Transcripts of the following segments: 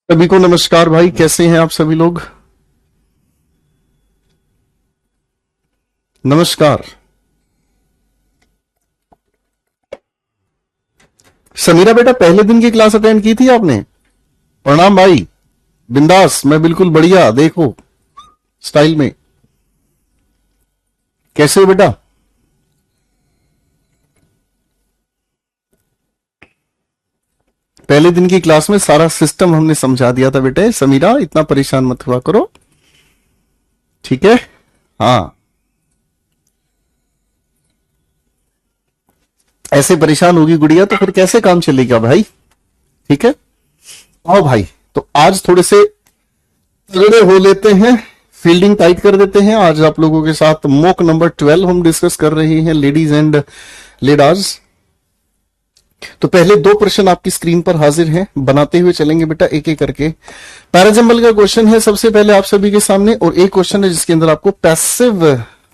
सभी को नमस्कार भाई, कैसे हैं आप सभी लोग। नमस्कार। समीरा बेटा, पहले दिन की क्लास अटेंड की थी आपने। प्रणाम भाई। बिंदास, मैं बिल्कुल बढ़िया। देखो स्टाइल में। कैसे हो बेटा। पहले दिन की क्लास में सारा सिस्टम हमने समझा दिया था बेटे। समीरा, इतना परेशान मत हुआ करो, ठीक है। हाँ, ऐसे परेशान होगी गुड़िया तो फिर कैसे काम चलेगा भाई। ठीक है। आओ भाई, तो आज थोड़े से तगड़े हो लेते हैं, फील्डिंग टाइट कर देते हैं। आज आप लोगों के साथ मॉक नंबर 12 हम डिस्कस कर रहे हैं, लेडीज एंड लेडाज। तो पहले दो प्रश्न आपकी स्क्रीन पर हाजिर हैं, बनाते हुए चलेंगे बेटा एक एक करके। पैराजंबल का क्वेश्चन है सबसे पहले आप सभी के सामने, और एक क्वेश्चन है जिसके अंदर आपको पैसिव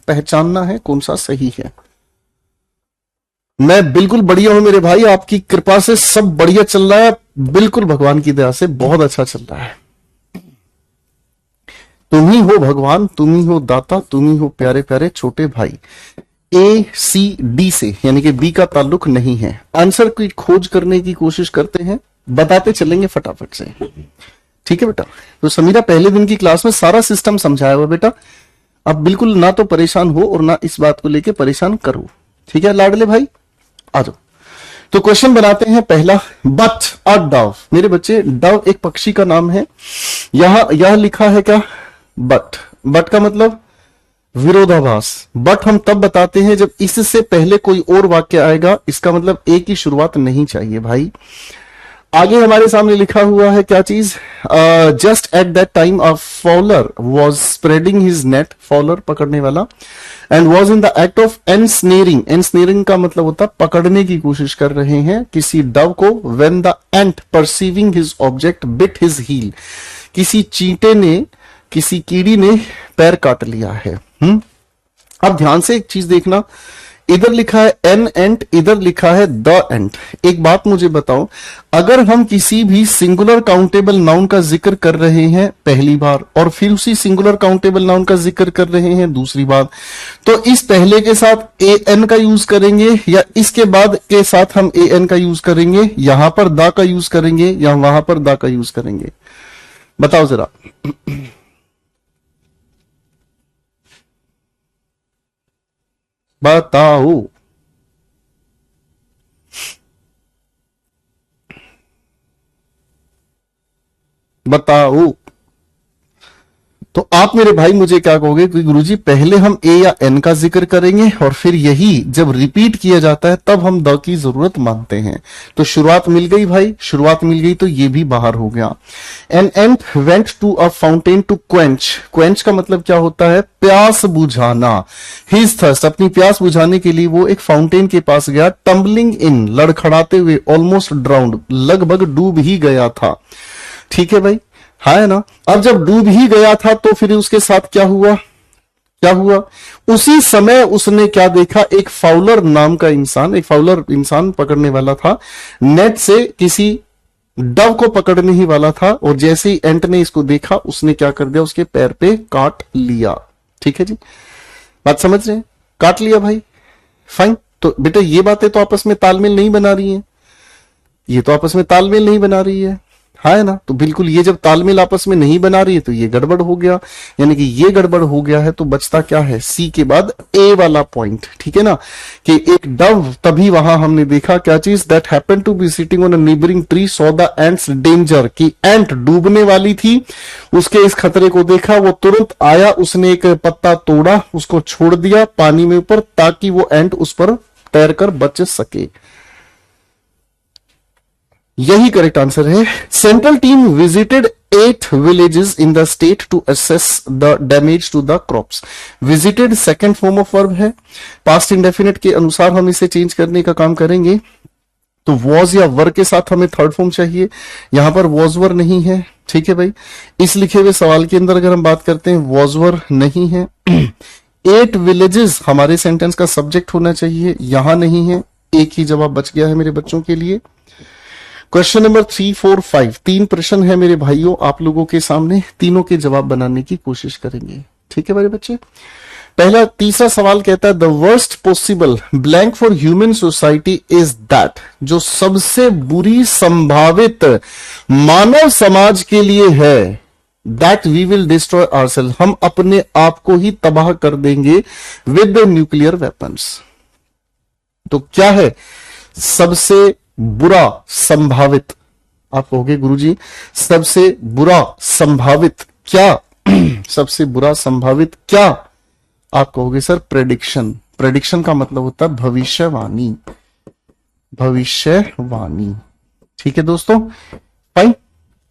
पहचानना है कौन सा सही है। मैं बिल्कुल बढ़िया हूं मेरे भाई, आपकी कृपा से सब बढ़िया चल रहा है, बिल्कुल भगवान की दया से बहुत अच्छा चल रहा है। तुम ही हो भगवान, तुम ही हो दाता, तुम ही हो प्यारे प्यारे छोटे भाई। ए सी डी से यानी कि बी का ताल्लुक नहीं है। आंसर की खोज करने की कोशिश करते हैं, बताते चलेंगे फटाफट से। ठीक है बेटा। तो समीरा, पहले दिन की क्लास में सारा सिस्टम समझाया हुआ बेटा, अब बिल्कुल ना तो परेशान हो और ना इस बात को लेके परेशान करो। ठीक है लाडले भाई, आ जाओ। तो क्वेश्चन बनाते हैं पहला। बट अ डव, मेरे बच्चे डव एक पक्षी का नाम है। यहां यह लिखा है क्या, बट। बट का मतलब विरोधाभास। बट हम तब बताते हैं जब इससे पहले कोई और वाक्य आएगा, इसका मतलब एक की शुरुआत नहीं चाहिए भाई। आगे हमारे सामने लिखा हुआ है क्या चीज, just at that time a fowler was spreading his net, fowler पकड़ने वाला, and was in the act of ensnaring. Ensnaring का मतलब होता है पकड़ने की कोशिश कर रहे हैं किसी डव को। When the ant perceiving his object bit his heel, किसी चींटे ने, किसी कीड़ी ने पैर काट लिया है। अब ध्यान से एक चीज देखना, इधर लिखा है एन एंट, इधर लिखा है द एंट। एक बात मुझे बताओ, अगर हम किसी भी सिंगुलर काउंटेबल नाउन का जिक्र कर रहे हैं पहली बार और फिर उसी सिंगुलर काउंटेबल नाउन का जिक्र कर रहे हैं दूसरी बार, तो इस पहले के साथ ए एन का यूज करेंगे या इसके बाद के साथ हम ए एन का यूज करेंगे, यहां पर द का यूज करेंगे या वहां पर द का यूज करेंगे, बताओ जरा। बताओ। बताओ। तो आप मेरे भाई मुझे क्या कहोगे कि गुरुजी पहले हम ए या एन का जिक्र करेंगे और फिर यही जब रिपीट किया जाता है तब हम द की जरूरत मानते हैं। तो शुरुआत मिल गई भाई, शुरुआत मिल गई तो ये भी बाहर हो गया। An ant went to a fountain to quench. Quench का मतलब क्या होता है, प्यास बुझाना। हिज थर्स्ट, अपनी प्यास बुझाने के लिए वो एक फाउंटेन के पास गया। टम्बलिंग इन, लड़खड़ाते हुए। ऑलमोस्ट ड्राउंड, लगभग डूब ही गया था। ठीक है भाई, हाँ है ना। अब जब डूब ही गया था तो फिर उसके साथ क्या हुआ, क्या हुआ, उसी समय उसने क्या देखा, एक फाउलर नाम का इंसान, एक फाउलर इंसान पकड़ने वाला था, नेट से किसी डव को पकड़ने ही वाला था, और जैसे ही एंट ने इसको देखा उसने क्या कर दिया, उसके पैर पे काट लिया। ठीक है जी, बात समझ रहे हैं, काट लिया भाई। फाइन। तो बेटा ये बातें तो आपस में तालमेल नहीं बना रही हैं, ये तो आपस में तालमेल नहीं बना रही है, हाँ है ना। तो बिल्कुल ये जब तालमेल आपस में नहीं बना रही है तो ये गड़बड़ हो गया, यानी कि ये गड़बड़ हो गया है। तो बचता क्या है, सी के बाद ए वाला पॉइंट। ठीक है ना, कि एक डव, तभी वहां हमने देखा क्या चीज, that happened to be sitting on a neighbouring tree saw the ant's danger, कि एंट डूबने वाली थी, उसके इस खतरे को देखा, वो तुरंत आया, उसने एक पत्ता तोड़ा, उसको छोड़ दिया पानी में ऊपर ताकि वो एंट उस पर तैरकर बच सके। यही करेक्ट आंसर है। Central team visited 8 villages in the state to assess the damage to the crops. Visited second form of verb है, पास्ट इंडेफिनिट के अनुसार हम इसे चेंज करने का काम करेंगे। तो वॉज या वर के साथ हमें थर्ड फॉर्म चाहिए, यहां पर वॉज वर नहीं है। ठीक है भाई, इस लिखे हुए सवाल के अंदर अगर हम बात करते हैं वॉज वर नहीं है। 8 villages हमारे सेंटेंस का सब्जेक्ट होना चाहिए, यहां नहीं है, एक ही जवाब बच गया है मेरे बच्चों के लिए। क्वेश्चन नंबर 3, 4, 5, 3 प्रश्न है मेरे भाइयों आप लोगों के सामने, तीनों के जवाब बनाने की कोशिश करेंगे। ठीक है मेरे बच्चे। पहला, तीसरा सवाल कहता है the worst possible blank for human society is that, जो सबसे बुरी संभावित मानव समाज के लिए है, that we will destroy ourself, हम अपने आप को ही तबाह कर देंगे विद द न्यूक्लियर वेपन्स। तो क्या है सबसे बुरा संभावित? आप कहोगे गुरुजी सबसे बुरा संभावित क्या? सबसे बुरा संभावित क्या? आप कहोगे सर प्रेडिक्शन। प्रेडिक्शन का मतलब होता है भविष्यवाणी, भविष्यवाणी। ठीक है दोस्तों, फाइन।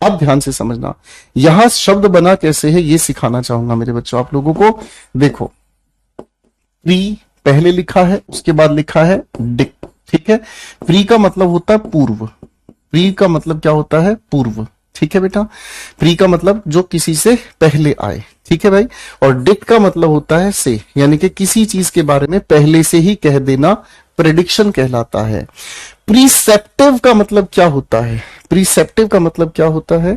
अब ध्यान से समझना, यहां शब्द बना कैसे है ये सिखाना चाहूंगा मेरे बच्चों आप लोगों को। देखो, प्री पहले लिखा है, उसके बाद लिखा है डिक। ठीक है, प्री का मतलब होता है पूर्व, प्री का मतलब क्या होता है? पूर्व। ठीक है बेटा, प्री का मतलब जो किसी से पहले आए। ठीक है भाई, और डिक्ट का मतलब होता है से, यानी कि किसी चीज के बारे में पहले से ही कह देना प्रेडिक्शन कहलाता है। प्रीसेप्टिव का मतलब क्या होता है? प्रीसेप्टिव का मतलब क्या होता है?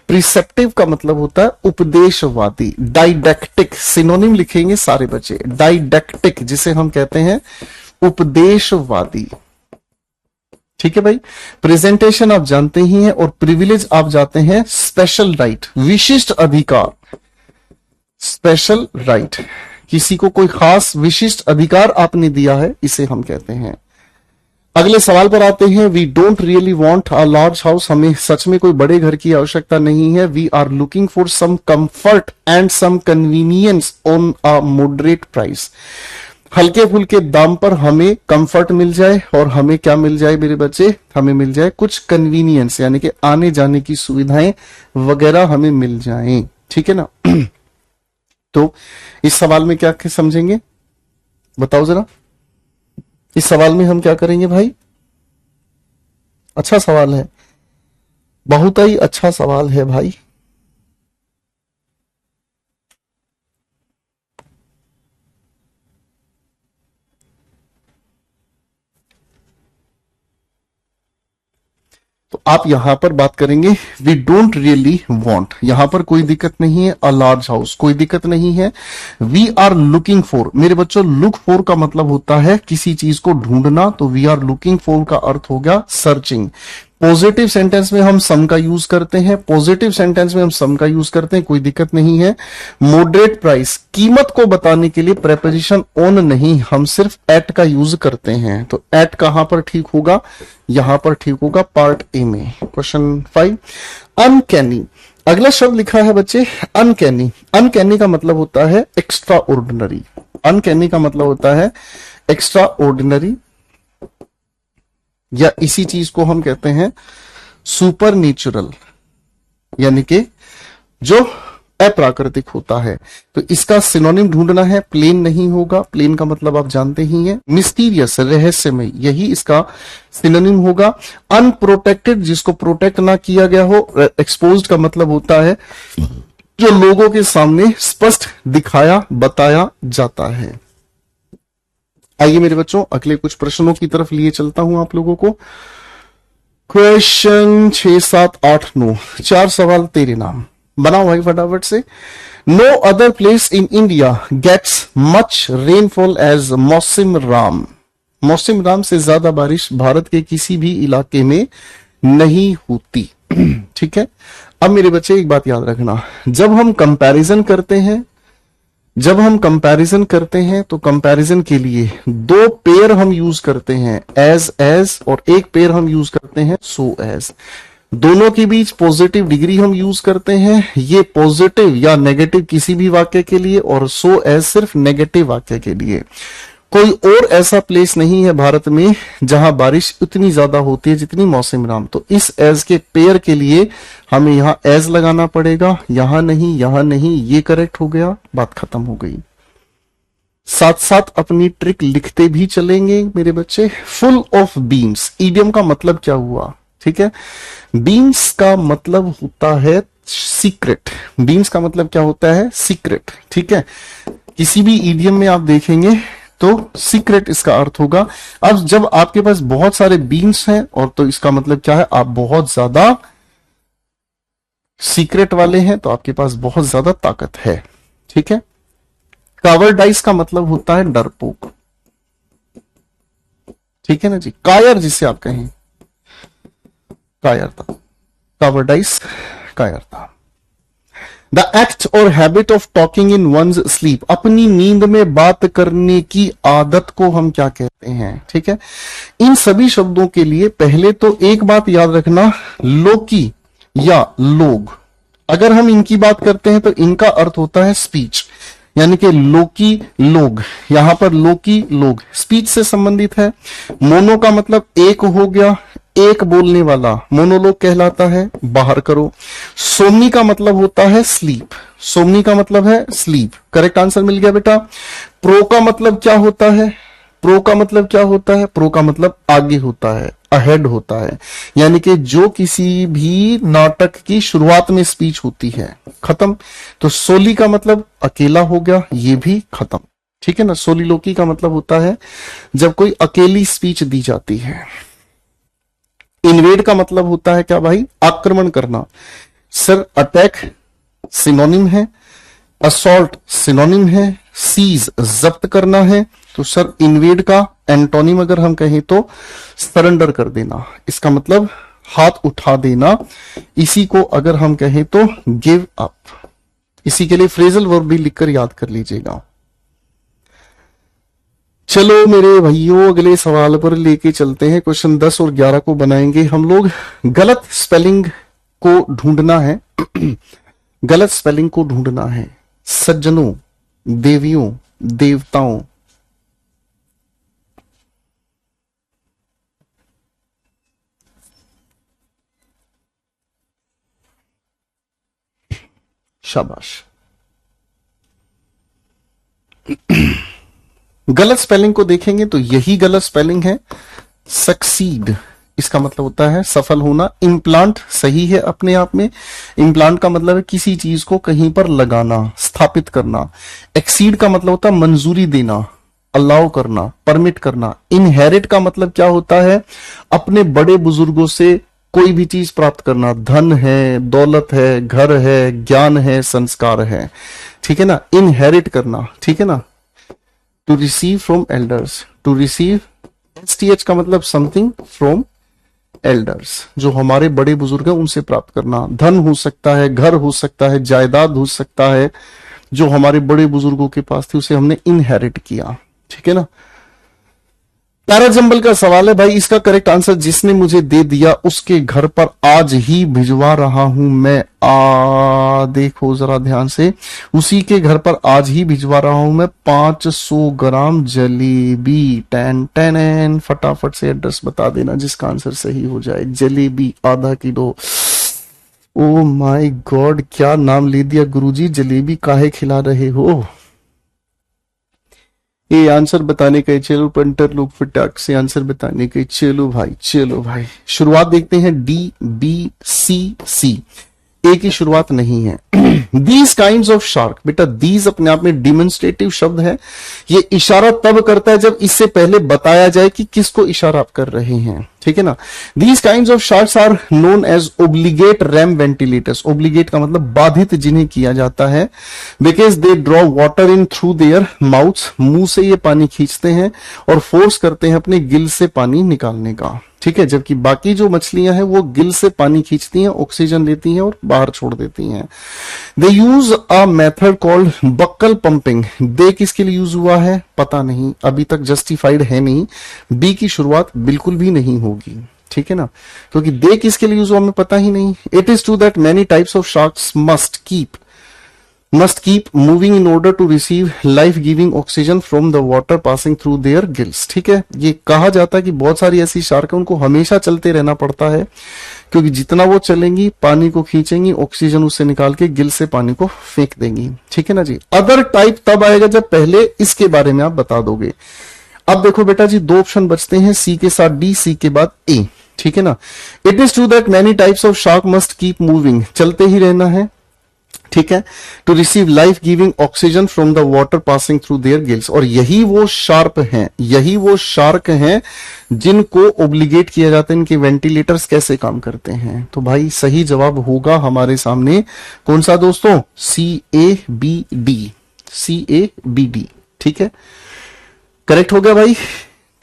प्रीसेप्टिव का मतलब होता है उपदेशवादी, डाइडेक्टिक। सिनोनिम लिखेंगे सारे बच्चे, डाइडेक्टिक जिसे हम कहते हैं उपदेशवादी। ठीक है भाई, प्रेजेंटेशन आप जानते ही हैं, और प्रिविलेज आप जाते हैं स्पेशल राइट, विशिष्ट अधिकार। स्पेशल राइट, किसी को कोई खास विशिष्ट अधिकार आपने दिया है, इसे हम कहते हैं। अगले सवाल पर आते हैं। We don't really want a large house, हमें सच में कोई बड़े घर की आवश्यकता नहीं है। We are looking for some comfort and some convenience on a moderate price, हल्के फुल्के दाम पर हमें कंफर्ट मिल जाए, और हमें क्या मिल जाए मेरे बच्चे? हमें मिल जाए कुछ कन्वीनियंस, यानी कि आने जाने की सुविधाएं वगैरह हमें मिल जाएं। ठीक है ना। तो इस सवाल में क्या समझेंगे बताओ जरा, इस सवाल में हम क्या करेंगे भाई? अच्छा सवाल है, बहुत ही अच्छा सवाल है भाई। तो आप यहां पर बात करेंगे वी डोंट रियली वांट, यहां पर कोई दिक्कत नहीं है। अ लार्ज हाउस, कोई दिक्कत नहीं है। वी आर लुकिंग फॉर, मेरे बच्चों लुक फॉर का मतलब होता है किसी चीज को ढूंढना, तो वी आर लुकिंग फॉर का अर्थ हो गया सर्चिंग। पॉजिटिव सेंटेंस में हम सम का यूज करते हैं, पॉजिटिव सेंटेंस में हम सम का यूज करते हैं, कोई दिक्कत नहीं है। मॉडरेट प्राइस, कीमत को बताने के लिए प्रेपोजिशन ऑन नहीं, हम सिर्फ एट का यूज करते हैं। तो एट कहां पर ठीक होगा? यहां पर ठीक होगा पार्ट ए में। Question 5, uncanny. अगला शब्द लिखा है बच्चे अनकैनी। अनकैनी का मतलब होता है एक्स्ट्रा ऑर्डिनरी। अनकैनी का मतलब होता है एक्स्ट्रा ऑर्डिनरी, या इसी चीज को हम कहते हैं सुपर नेचुरल, यानी कि जो अप्राकृतिक होता है। तो इसका सिनोनिम ढूंढना है, प्लेन नहीं होगा, प्लेन का मतलब आप जानते ही हैं, मिस्टीरियस, रहस्यमय, यही इसका सिनोनिम होगा। अनप्रोटेक्टेड, जिसको प्रोटेक्ट ना किया गया हो। एक्सपोज्ड का मतलब होता है जो लोगों के सामने स्पष्ट दिखाया बताया जाता है। आइए मेरे बच्चों अगले कुछ प्रश्नों की तरफ लिए चलता हूं आप लोगों को। क्वेश्चन 6, 7, 8, 9, 4 सवाल तेरे नाम। बनाओ भाई फटाफट से। No other place in India gets much rainfall as Mawsynram. Mawsynram से ज्यादा बारिश भारत के किसी भी इलाके में नहीं होती। ठीक है, अब मेरे बच्चे एक बात याद रखना, जब हम कंपैरिजन करते हैं, जब हम कंपैरिजन करते हैं तो कंपैरिजन के लिए 2 पेयर हम यूज करते हैं, एज, और एक पेयर हम यूज करते हैं सो एज। दोनों के बीच पॉजिटिव डिग्री हम यूज करते हैं, ये पॉजिटिव या नेगेटिव किसी भी वाक्य के लिए, और सो एज सिर्फ नेगेटिव वाक्य के लिए। कोई और ऐसा प्लेस नहीं है भारत में जहां बारिश उतनी ज्यादा होती है जितनी मौसम राम। तो इस एज के पेयर के लिए हमें यहां एज लगाना पड़ेगा, यहां नहीं, यहां नहीं, ये करेक्ट हो गया, बात खत्म हो गई। साथ साथ अपनी ट्रिक लिखते भी चलेंगे मेरे बच्चे। फुल ऑफ बीम्स, ईडियम का मतलब क्या हुआ? ठीक है, बीम्स का मतलब होता है सीक्रेट। बीम्स का मतलब क्या होता है? सीक्रेट। ठीक है, किसी भी ईडियम में आप देखेंगे तो सीक्रेट इसका अर्थ होगा। अब जब आपके पास बहुत सारे बीन्स हैं और तो इसका मतलब क्या है, आप बहुत ज्यादा सीक्रेट वाले हैं, तो आपके पास बहुत ज्यादा ताकत है। ठीक है। कावर्डाइस का मतलब होता है डरपोक। ठीक है ना जी, कायर जिसे आप कहें, कायरता, कावर्डाइस कायरता। द एक्ट और habit of talking in one's sleep, अपनी नींद में बात करने की आदत को हम क्या कहते हैं। ठीक है। इन सभी शब्दों के लिए पहले तो एक बात याद रखना, लोकी या लोग, अगर हम इनकी बात करते हैं तो इनका अर्थ होता है स्पीच, यानी कि लोकी लोग। यहां पर लोकी लोग स्पीच से संबंधित है। मोनो का मतलब एक हो गया, एक बोलने वाला मोनोलोग कहलाता है, बाहर करो। सोमनी का मतलब होता है स्लीप, सोमनी का मतलब है स्लीप, करेक्ट आंसर मिल गया बेटा। प्रो का मतलब क्या होता है, प्रो का मतलब क्या होता है, प्रो का मतलब आगे होता है, अहेड होता है, यानी कि जो किसी भी नाटक की शुरुआत में स्पीच होती है, खत्म। तो सोली का मतलब अकेला हो गया, ये भी खत्म। ठीक है ना। सोलिलोकी का मतलब होता है जब कोई अकेली स्पीच दी जाती है। इन्वेड का मतलब होता है क्या भाई, आक्रमण करना। सर अटैक सिनोनिम है, असॉल्ट सिनोनिम है, सीज जब्त करना है। तो सर इन्वेड का एंटोनिम अगर हम कहें तो सरेंडर कर देना, इसका मतलब हाथ उठा देना। इसी को अगर हम कहें तो गिव अप। इसी के लिए फ्रेजल वर्ब भी लिखकर याद कर लीजिएगा। चलो मेरे भाइयों, अगले सवाल पर लेके चलते हैं। क्वेश्चन 10 और 11 को बनाएंगे हम लोग। गलत स्पेलिंग को ढूंढना है गलत स्पेलिंग को ढूंढना है। सज्जनों, देवियों, देवताओं, शाबाश। गलत स्पेलिंग को देखेंगे तो यही गलत स्पेलिंग है, सक्सीड। इसका मतलब होता है सफल होना। इम्प्लांट सही है अपने आप में। इम्प्लांट का मतलब है किसी चीज को कहीं पर लगाना, स्थापित करना। एक्सीड का मतलब होता है मंजूरी देना, अलाउ करना, परमिट करना। इनहेरिट का मतलब क्या होता है, अपने बड़े बुजुर्गों से कोई भी चीज प्राप्त करना, धन है, दौलत है, घर है, ज्ञान है, संस्कार है। ठीक है ना, इनहेरिट करना। ठीक है ना। To receive from elders, to receive, STH का मतलब समथिंग फ्रॉम एल्डर्स, जो हमारे बड़े बुजुर्ग हैं उनसे प्राप्त करना। धन हो सकता है, घर हो सकता है, जायदाद हो सकता है, जो हमारे बड़े बुजुर्गों के पास थी उसे हमने इनहेरिट किया। ठीक है ना। पैराजंबल का सवाल है भाई, इसका करेक्ट आंसर जिसने मुझे दे दिया उसके घर पर आज ही भिजवा रहा हूं मैं। देखो जरा ध्यान से, उसी के घर पर आज ही भिजवा रहा हूं मैं 500 ग्राम जलेबी। टेन टेन, फटाफट से एड्रेस बता देना जिसका आंसर सही हो जाए। जलेबी आधा किलो। ओ माय गॉड, क्या नाम ले दिया गुरुजी, जलेबी काहे खिला रहे हो। ये आंसर बताने का, चलो पंटर लोग फटाक से आंसर बताने के। चलो भाई, चलो भाई, शुरुआत देखते हैं। DBCC, ए की शुरुआत नहीं है। दीज काइंड ऑफ शार्क, बेटा दीज अपने आप में डिमोन्स्ट्रेटिव शब्द है। ये इशारा तब करता है जब इससे पहले बताया जाए कि किसको इशारा आप कर रहे हैं। ठीक है ना। These kind of sharks are known as obligate ram ventilators. Obligate का मतलब बाधित जिन्हें किया जाता है, because they draw water in through their mouth, मुंह से ये पानी खींचते हैं और फोर्स करते हैं अपने गिल से पानी निकालने का। ठीक है। जबकि बाकी जो मछलियां हैं वो गिल से पानी खींचती हैं, ऑक्सीजन लेती हैं और बाहर छोड़ देती हैं। They use a method called buccal pumping. They किसके लिए यूज हुआ है पता नहीं, अभी तक जस्टिफाइड है नहीं। बी की शुरुआत बिल्कुल भी नहीं होगी। ठीक है ना, क्योंकि दे किसके लिए यूज हुआ हमें पता ही नहीं। It is true that many types of sharks must keep moving in order to receive life giving oxygen from the water passing through their gills। ठीक है। ये कहा जाता है कि बहुत सारी ऐसी शार्क है उनको हमेशा चलते रहना पड़ता है, क्योंकि जितना वो चलेंगी पानी को खींचेंगी, ऑक्सीजन उससे निकाल के गिल से पानी को फेंक देंगी। ठीक है ना जी। अदर टाइप तब आएगा जब पहले इसके बारे में आप बता दोगे। अब देखो बेटा जी, दो ऑप्शन बचते हैं, सी के साथ डी, सी के बाद ए। ठीक है ना। It is true that many types of shark must keep moving, चलते ही रहना है। ठीक है, to receive life giving oxygen from the water passing through their gills. और यही वो शार्प हैं, यही वो शार्क हैं जिनको ओब्लिगेट किया जाता है, इनके वेंटिलेटर्स कैसे काम करते हैं। तो भाई सही जवाब होगा हमारे सामने कौन सा दोस्तों, CABD, CABD। ठीक है, करेक्ट हो गया भाई।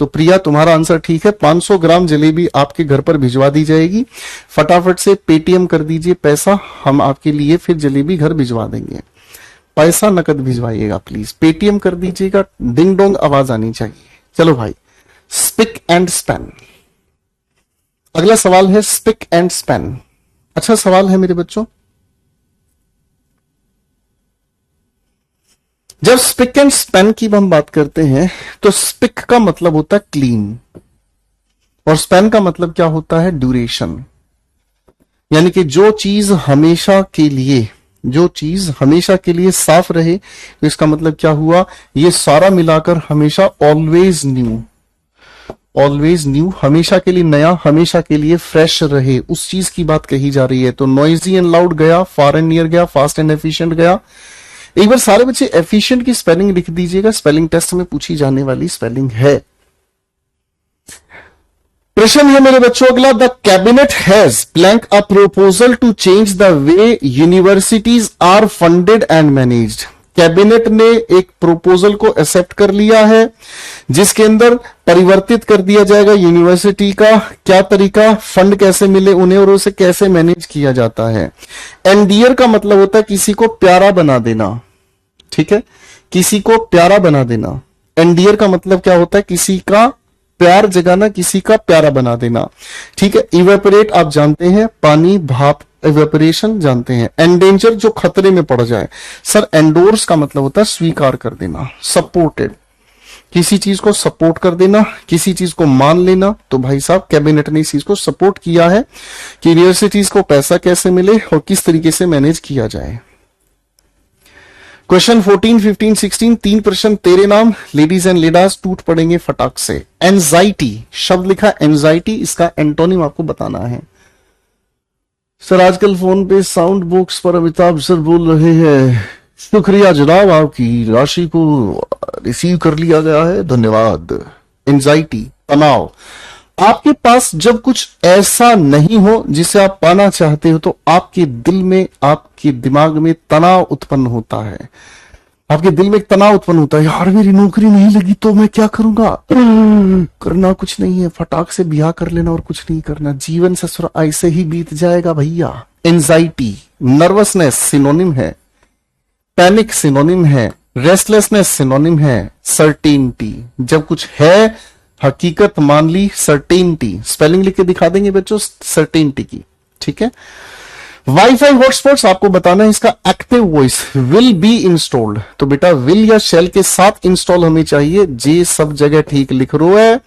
तो प्रिया तुम्हारा आंसर ठीक है, 500 ग्राम जलेबी आपके घर पर भिजवा दी जाएगी। फटाफट से पेटीएम कर दीजिए पैसा, हम आपके लिए फिर जलेबी घर भिजवा देंगे। पैसा नकद भिजवाइएगा प्लीज, पेटीएम कर दीजिएगा, डिंग डोंग आवाज आनी चाहिए। चलो भाई, स्पिक एंड स्पैन। अगला सवाल है स्पिक एंड स्पैन। अच्छा सवाल है मेरे बच्चों। जब स्पिक एंड स्पैन की हम बात करते हैं तो स्पिक का मतलब होता है क्लीन और स्पैन का मतलब क्या होता है, ड्यूरेशन। यानी कि जो चीज हमेशा के लिए साफ रहे, तो इसका मतलब क्या हुआ, ये सारा मिलाकर हमेशा ऑलवेज न्यू, हमेशा के लिए नया, हमेशा के लिए फ्रेश रहे, उस चीज की बात कही जा रही है। तो नॉइजी एंड लाउड गया, फार एंड नियर गया, फास्ट एंड एफिशिएंट गया। एक बार सारे बच्चे एफिशिएंट की स्पेलिंग लिख दीजिएगा, स्पेलिंग टेस्ट में पूछी जाने वाली स्पेलिंग है। प्रश्न है मेरे बच्चों अगला, the cabinet has blank a proposal to change the way universities are funded and managed. Cabinet ने एक प्रोपोजल को एक्सेप्ट कर लिया है जिसके अंदर परिवर्तित कर दिया जाएगा यूनिवर्सिटी का क्या तरीका, फंड कैसे मिले उन्हें और उसे कैसे मैनेज किया जाता है। एंडियर का मतलब होता है किसी को प्यारा बना देना। ठीक है, किसी को प्यारा बना देना। एंडियर का मतलब क्या होता है, किसी का प्यार जगाना, किसी का प्यारा बना देना। ठीक है, इवेपोरेट आप जानते हैं, पानी भाप, इवेपोरेशन जानते हैं। एंडेंजर जो खतरे में पड़ जाए। सर एंडोर्स का मतलब होता है स्वीकार कर देना, सपोर्टेड, किसी चीज को सपोर्ट कर देना, किसी चीज को मान लेना। तो भाई साहब कैबिनेट ने इस चीज को सपोर्ट किया है कि यूनिवर्सिटीज को पैसा कैसे मिले और किस तरीके से मैनेज किया जाए। क्वेश्चन 14, 15, 16 तीन प्रश्न तेरे नाम, लेडीज एंड लेडास टूट पड़ेंगे फटाक से। एंजाइटी शब्द लिखा, एंजाइटी इसका एंटोनिम आपको बताना है। सर आजकल फोन पे साउंड बॉक्स पर अमिताभ सर बोल रहे हैं, शुक्रिया जनाब, आपकी राशि को रिसीव कर लिया गया है, धन्यवाद। एंजाइटी तनाव, आपके पास जब कुछ ऐसा नहीं हो जिसे आप पाना चाहते हो तो आपके दिल में, आपके दिमाग में तनाव उत्पन्न होता है। आपके दिल में एक तनाव उत्पन्न होता है, यार मेरी नौकरी नहीं लगी तो मैं क्या करूंगा। करना कुछ नहीं है, फटाक से ब्याह कर लेना और कुछ नहीं करना, जीवन ससुर ऐसे ही बीत जाएगा भैया। एंजाइटी, नर्वसनेस सिनोनिम है, पैनिक सिनोनिम है, रेस्टलेसनेस सिनोनिम है, सर्टेनिटी जब कुछ है हकीकत मान ली, सर्टेनिटी स्पेलिंग लिख के दिखा देंगे बच्चों सर्टेनिटी की। ठीक है, वाईफाई हॉटस्पॉट्स आपको बताना है इसका active voice will be installed. तो बेटा विल या शेल के साथ इंस्टॉल हमें चाहिए, जे सब जगह ठीक लिख रो है।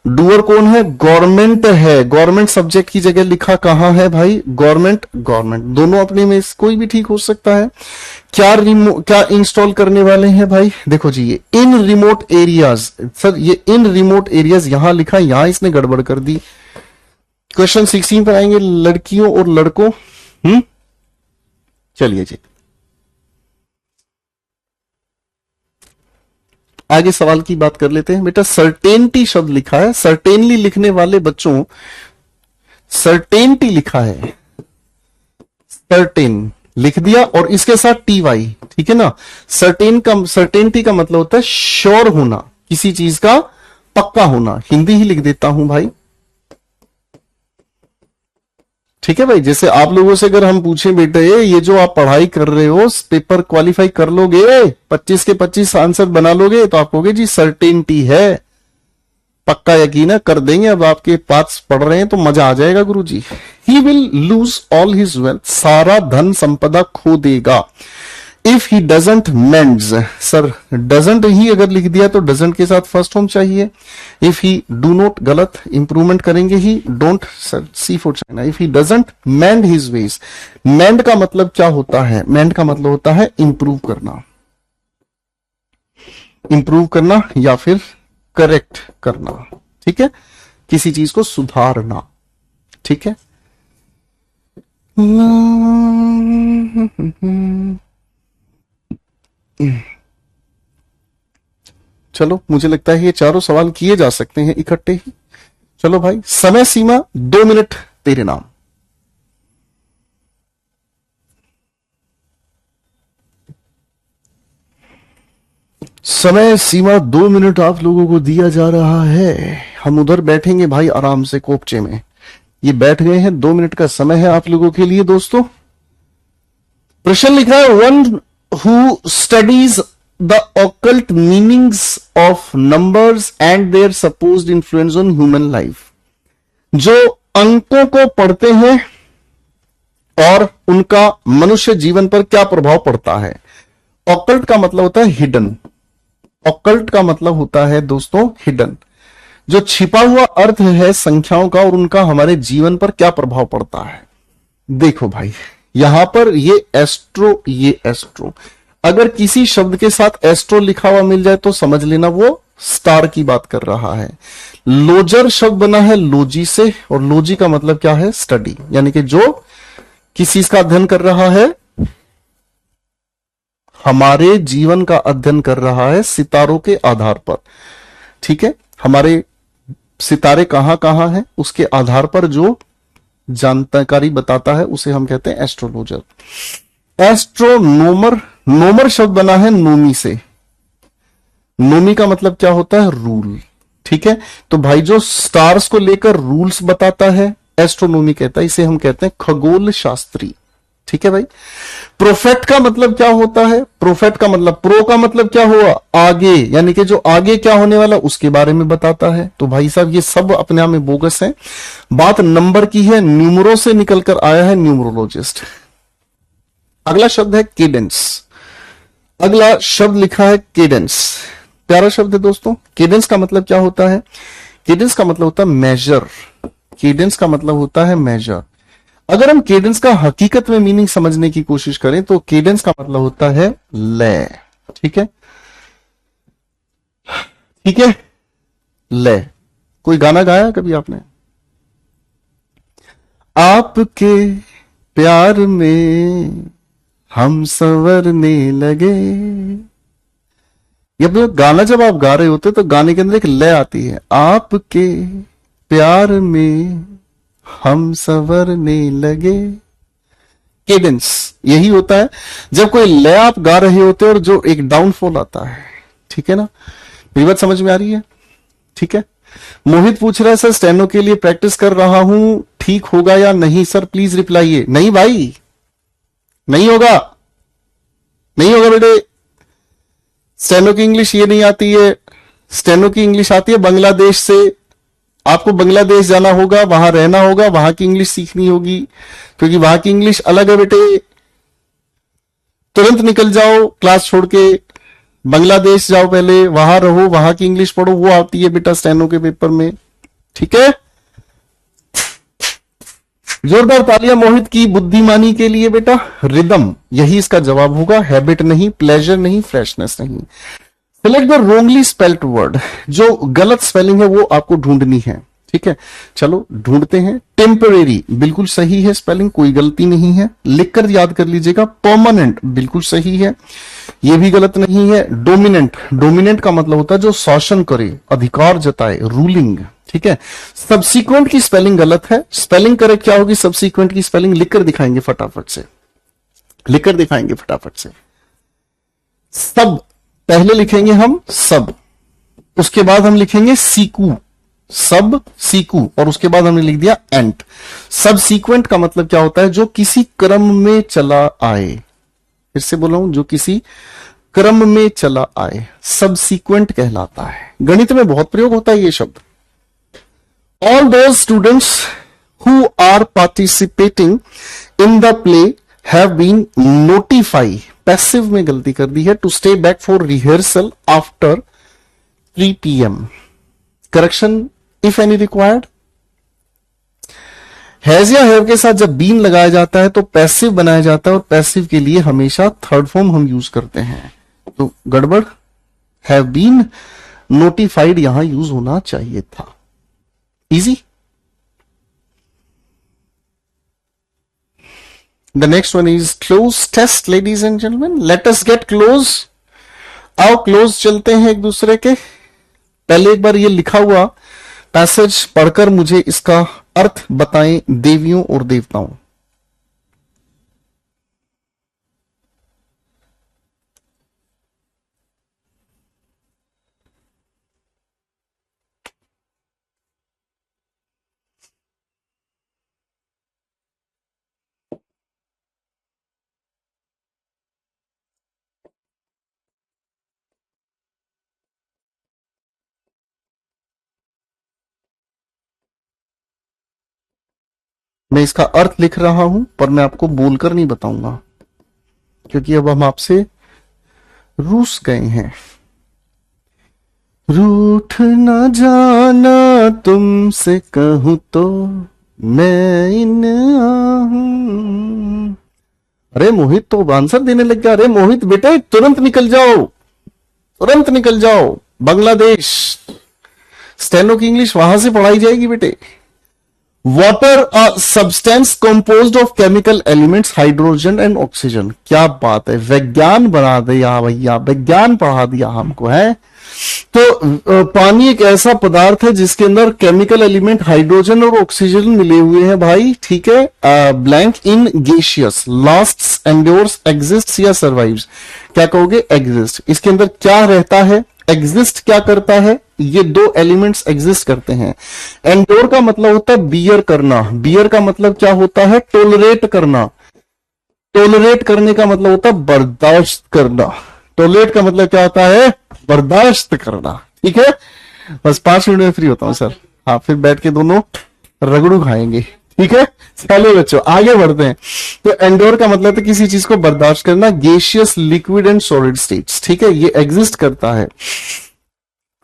डूअर कौन है, गवर्नमेंट है, गवर्नमेंट सब्जेक्ट की जगह लिखा कहां है भाई, गवर्नमेंट, गवर्नमेंट दोनों अपने में कोई भी ठीक हो सकता है। क्या इंस्टॉल करने वाले हैं भाई, देखो जी ये इन रिमोट एरियाज। सर ये इन रिमोट एरियाज यहां लिखा, यहां इसने गड़बड़ कर दी। क्वेश्चन 16 पर आएंगे, लड़कियों और लड़कों। चलिए जी आगे सवाल की बात कर लेते हैं। बेटा सर्टेनिटी शब्द लिखा है, सर्टेनली लिखने वाले बच्चों सर्टेनिटी लिखा है, सर्टेन लिख दिया और इसके साथ TY। ठीक है ना, सर्टेनिटी का मतलब होता है श्योर होना, किसी चीज का पक्का होना। हिंदी ही लिख देता हूं भाई। ठीक है भाई, जैसे आप लोगों से अगर हम पूछें बेटे ये जो आप पढ़ाई कर रहे हो पेपर क्वालिफाई कर लोगे, 25 के 25 आंसर बना लोगे, तो आप कहोगे जी सर्टेनिटी है, पक्का यकीन है कर देंगे। अब आपके पास पढ़ रहे हैं तो मजा आ जाएगा गुरुजी। He will lose all his wealth, सारा धन संपदा खो देगा। If he doesn't mends, sir doesn't ही अगर लिख दिया तो डजंट के साथ फर्स्ट फॉर्म चाहिए। इफ ही डू नॉट, गलत, इंप्रूवमेंट करेंगे he, don't, sir see for China. If he doesn't mend his ways, mend का मतलब क्या होता है, मेंड का मतलब होता है इंप्रूव करना, इंप्रूव करना या फिर करेक्ट करना। ठीक है, किसी चीज को सुधारना। ठीक है, चलो, मुझे लगता है ये चारों सवाल किए जा सकते हैं इकट्ठे ही। चलो भाई, समय सीमा 2 मिनट तेरे नाम। समय सीमा 2 मिनट आप लोगों को दिया जा रहा है। हम उधर बैठेंगे भाई आराम से कोपचे में। ये बैठ गए हैं, 2 मिनट का समय है आप लोगों के लिए दोस्तों। प्रश्न लिखा है, one who studies the occult meanings of numbers and their supposed influence on human life. जो अंकों को पढ़ते हैं और उनका मनुष्य जीवन पर क्या प्रभाव पड़ता है। ऑकल्ट का मतलब होता है हिडन। ऑकल्ट का मतलब होता है दोस्तों हिडन, जो छिपा हुआ अर्थ है संख्याओं का और उनका हमारे जीवन पर क्या प्रभाव पड़ता है। देखो भाई, यहां पर ये एस्ट्रो, अगर किसी शब्द के साथ एस्ट्रो लिखा हुआ मिल जाए तो समझ लेना वो स्टार की बात कर रहा है। लोजर शब्द बना है लोजी से, और लोजी का मतलब क्या है, स्टडी, यानी कि जो किस चीज का अध्ययन कर रहा है, हमारे जीवन का अध्ययन कर रहा है सितारों के आधार पर। ठीक है, हमारे सितारे कहां कहां हैं उसके आधार पर जो जानकारी बताता है उसे हम कहते हैं एस्ट्रोलॉजर। एस्ट्रोनोमर, नोमर शब्द बना है नोमी से। नोमी का मतलब क्या होता है, रूल। ठीक है, तो भाई जो स्टार्स को लेकर रूल्स बताता है एस्ट्रोनोमी कहता है, इसे हम कहते हैं खगोल शास्त्री। ठीक है भाई। प्रोफेट का मतलब क्या होता है, प्रोफेट का मतलब, प्रो का मतलब क्या हुआ, आगे, यानी कि जो आगे क्या होने वाला उसके बारे में बताता है। तो भाई साहब ये सब अपने आप में बोगस है। बात नंबर की है, न्यूमरो से निकलकर आया है न्यूमरोलॉजिस्ट। अगला शब्द है केडेंस। अगला शब्द लिखा है केडेंस, प्यारा शब्द है दोस्तों। केडेंस का मतलब क्या होता है, केडेंस का मतलब होता है मेजर। केडेंस का मतलब होता है मेजर। अगर हम केडेंस का हकीकत में मीनिंग समझने की कोशिश करें तो केडेंस का मतलब होता है लय। ठीक है, ठीक है, लय। कोई गाना गाया कभी आपने, आपके प्यार में हम संवरने लगे। ये गाना जब आप गा रहे होते तो गाने के अंदर एक लय आती है, आपके प्यार में हम संवरने लगे। केडेंस यही होता है जब कोई लय आप गा रहे होते और जो एक डाउनफॉल आता है। ठीक है ना, मेरी बात समझ में आ रही है। ठीक है, मोहित पूछ रहा है सर स्टेनो के लिए प्रैक्टिस कर रहा हूं, ठीक होगा या नहीं सर, प्लीज रिप्लाई। नहीं भाई, नहीं होगा, नहीं होगा बेटे। स्टेनो की इंग्लिश ये नहीं आती है, स्टेनो की इंग्लिश आती है बांग्लादेश से। आपको बांग्लादेश जाना होगा, वहां रहना होगा, वहां की इंग्लिश सीखनी होगी, क्योंकि वहां की इंग्लिश अलग है बेटे। तुरंत निकल जाओ क्लास छोड़ के, बांग्लादेश जाओ, पहले वहां रहो, वहां की इंग्लिश पढ़ो, वो आती है बेटा स्टेनो के पेपर में। ठीक है, जोरदार तालियां मोहित की बुद्धिमानी के लिए बेटा। रिदम यही इसका जवाब होगा, हैबिट नहीं, प्लेजर नहीं, फ्रेशनेस नहीं। Select the Rongli spelled word, जो गलत स्पेलिंग है वो आपको ढूंढनी है। ठीक है, चलो ढूंढते हैं। टेम्परेरी बिल्कुल सही है स्पेलिंग, कोई गलती नहीं है, लिखकर याद कर लीजिएगा। परमानेंट बिल्कुल सही है, ये भी गलत नहीं है। डोमिनेंट, डोमिनेंट का मतलब होता है जो शासन करे, अधिकार जताए, रूलिंग। ठीक है, सबसीक्वेंट की स्पेलिंग गलत है। स्पेलिंग करेक्ट क्या होगी सबसीक्वेंट की स्पेलिंग, लिखकर दिखाएंगे फटाफट से, लिखकर दिखाएंगे फटाफट से। सब पहले लिखेंगे हम सब, उसके बाद हम लिखेंगे सीकू, सब सीकू, और उसके बाद हमने लिख दिया एंट। सब सीक्वेंट का मतलब क्या होता है, जो किसी क्रम में चला आए। फिर से बोल रहा हूं, जो किसी क्रम में चला आए, सब सीक्वेंट कहलाता है। गणित में बहुत प्रयोग होता है ये शब्द। All those students who are participating in the play have been notify, passive में गलती कर दी है, to stay back for rehearsal after 3 PM। Correction if any required. Has या हैव के साथ जब बीन लगाया जाता है तो पैसिव बनाया जाता है, और पैसिव के लिए हमेशा थर्ड फॉर्म हम यूज करते हैं। तो गड़बड़, हैव बीन नोटिफाइड यहां यूज होना चाहिए था। Easy. The next one is close test, ladies and gentlemen. Let us get close. आओ क्लोज चलते हैं एक दूसरे के। पहले एक बार ये लिखा हुआ पैसेज पढ़कर मुझे इसका अर्थ बताएं, देवियों और देवताओं। मैं इसका अर्थ लिख रहा हूं पर मैं आपको बोलकर नहीं बताऊंगा, क्योंकि अब हम आपसे रूस गए हैं। रूठ न जाना तुमसे कहूं तो मैं इन आहूं। अरे मोहित तो आंसर देने लग गया। अरे मोहित बेटे तुरंत निकल जाओ, तुरंत निकल जाओ। बांग्लादेश स्टेनो की इंग्लिश वहां से पढ़ाई जाएगी बेटे। Water a substance composed of chemical elements hydrogen and oxygen. क्या बात है, विज्ञान बना दिया भैया, विज्ञान पढ़ा दिया हमको है। तो पानी एक ऐसा पदार्थ है जिसके अंदर केमिकल एलिमेंट हाइड्रोजन और ऑक्सीजन मिले हुए हैं भाई, ठीक है। Blank in gaseous lasts endures exists या सर्वाइव्स। क्या कहोगे? एग्जिस्ट। इसके अंदर क्या रहता है? एग्जिस्ट क्या करता है? ये दो एलिमेंट्स एग्जिस्ट करते हैं। एंड्योर का मतलब होता है बियर करना। बियर का मतलब क्या होता है? टोलरेट करना। टोलरेट करने का मतलब होता है बर्दाश्त करना। टोलरेट का मतलब क्या होता है? बर्दाश्त करना। ठीक है, बस 5 मिनट में फ्री होता हूं सर। हाँ, फिर बैठ के दोनों रगड़ू खाएंगे। ठीक है, चलो बच्चों आगे बढ़ते हैं। तो एंड्योर का मतलब है किसी चीज को बर्दाश्त करना। Gaseous, liquid and solid states, ठीक है, ये एग्जिस्ट करता है।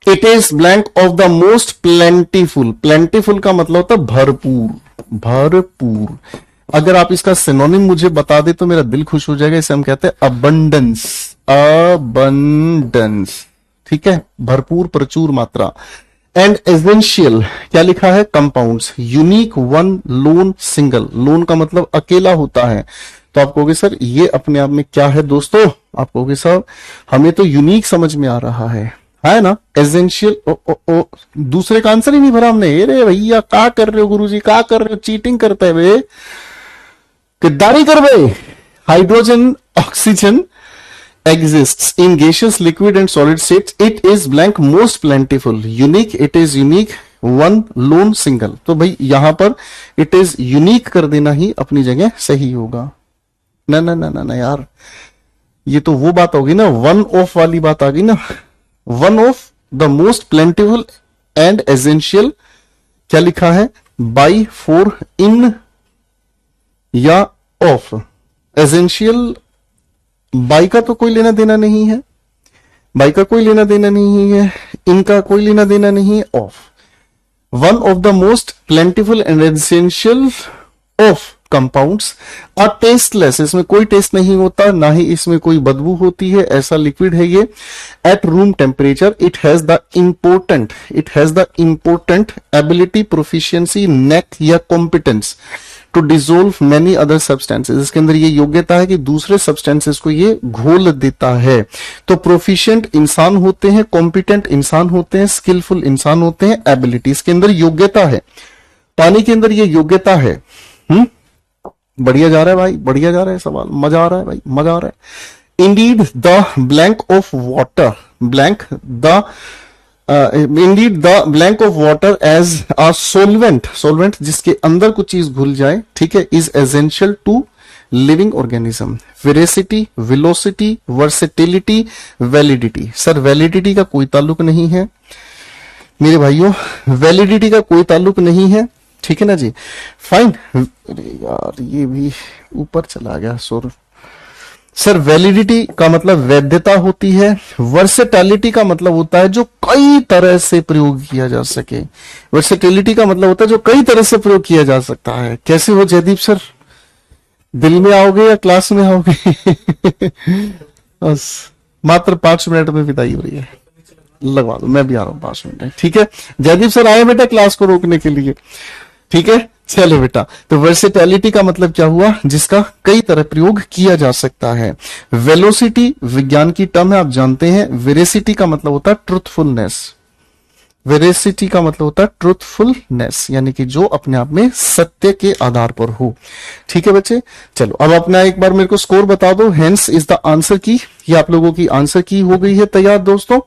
It is blank of the most plentiful. Plentiful का मतलब होता है भरपूर, भरपूर। अगर आप इसका सिनोनिम मुझे बता दे तो मेरा दिल खुश हो जाएगा। इसे हम कहते हैं अबंडेंस। अबंडेंस, ठीक है, भरपूर, प्रचुर मात्रा। एंड एसेंशियल क्या लिखा है? Compounds. Unique, one, loan, single. Loan का मतलब अकेला होता है। तो आप कहोगे सर ये अपने आप में क्या है दोस्तों? आप कहोगे सर हमें तो यूनिक समझ में आ रहा है ना। एसेंशियल। ओ ओ ओ दूसरे का आंसर ही नहीं भरा हमने। अरे भैया क्या कर रहे हो गुरुजी, क्या कर रहे हो? चीटिंग करते हैं वे, किद्दारी कर बे। Hydrogen, oxygen exists in gaseous, liquid and solid states. It is blank most plentiful, unique, it is unique, one, lone, single. तो भाई यहां पर it is unique कर देना ही अपनी जगह सही होगा। ना ना ना ना ना यार, ये तो वो बात होगी ना, वन ऑफ वाली बात आ गई ना। One of the most plentiful and essential क्या लिखा है? बाई, फोर, इन या ऑफ। एसेंशियल बाई का तो कोई लेना देना नहीं है, बाई का कोई लेना देना नहीं है, इनका कोई लेना देना नहीं है, of. One of the most plentiful and essential of compounds are tasteless. इसमें कोई टेस्ट नहीं होता, ना ही इसमें कोई बदबू होती है, ऐसा लिक्विड है ये। At room temperature it has the important ability, proficiency, knack या competence to dissolve many other substances. इसके अंदर ये योग्यता है कि दूसरे सब्सटेंसेस को ये घोल देता है। तो प्रोफिशिएंट इंसान होते हैं, कॉम्पिटेंट इंसान होते हैं, स्किलफुल इंसान होते हैं, एबिलिटी इसके अंदर योग्यता है। पानी के अंदर ये योग्यता है। बढ़िया जा रहा है भाई, बढ़िया जा रहा है सवाल, मजा आ रहा है भाई, मजा आ रहा है। Indeed the blank of water, indeed the blank of water as a solvent जिसके अंदर कुछ चीज घुल जाए, ठीक है, is essential to living organism. Veracity, velocity, versatility, validity. Sir validity का कोई ताल्लुक नहीं है मेरे भाइयों, वैलिडिटी का कोई ताल्लुक नहीं है, ठीक है ना जी। फाइन। अरे यार ये भी ऊपर चला गया सर वैलिडिटी का मतलब वैधता होती है। वर्सेटैलिटी का मतलब होता है जो कई तरह से प्रयोग किया जा सके। वर्सेटिलिटी का मतलब होता है जो कई तरह से प्रयोग किया जा सकता है। कैसे हो जयदीप सर? दिल में आओगे या क्लास में आओगे? बस मात्र 5 मिनट में विदाई हो रही है, लगवा दो, मैं भी आ रहा हूं 5 मिनट। ठीक है, जयदीप सर आए बेटा क्लास को रोकने के लिए, ठीक है। चलो बेटा, तो वर्सेटैलिटी का मतलब क्या हुआ? जिसका कई तरह प्रयोग किया जा सकता है। वेलोसिटी विज्ञान की टर्म है, आप जानते हैं। वेरेसिटी का मतलब होता है ट्रुथफुलनेस। वेरेसिटी का मतलब होता है ट्रुथफुलनेस, यानी कि जो अपने आप में सत्य के आधार पर हो। ठीक है बच्चे, चलो अब अपना एक बार मेरे को स्कोर बता दो। हेंस इज द आंसर की, ये आप लोगों की आंसर की हो गई है तैयार दोस्तों,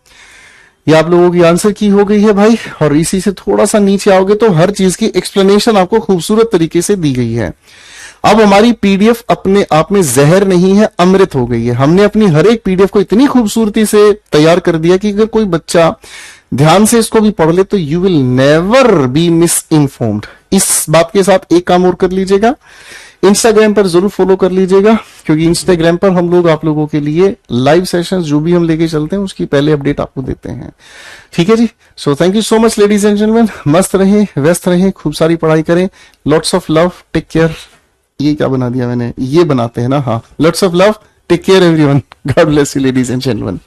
ये आप लोगों की आंसर की हो गई है भाई। और इसी से थोड़ा सा नीचे आओगे तो हर चीज की एक्सप्लेनेशन आपको खूबसूरत तरीके से दी गई है। अब हमारी पीडीएफ अपने आप में जहर नहीं है, अमृत हो गई है। हमने अपनी हर एक पीडीएफ को इतनी खूबसूरती से तैयार कर दिया कि अगर कोई बच्चा ध्यान से इसको भी पढ़ ले तो you will never be miss informed. इस बात के साथ एक काम और कर लीजिएगा, इंस्टाग्राम पर जरूर फॉलो कर लीजिएगा, क्योंकि इंस्टाग्राम पर हम लोग आप लोगों के लिए लाइव सेशंस जो भी हम लेके चलते हैं उसकी पहले अपडेट आपको देते हैं। ठीक है जी, so thank you so much ladies and gentleman. मस्त रहें, व्यस्त रहें, खूब सारी पढ़ाई करें। Lots of love, take care. ये क्या बना दिया मैंने, ये बनाते हैं ना, हाँ, lots of love, take care everyone, God bless you ladies and gentleman.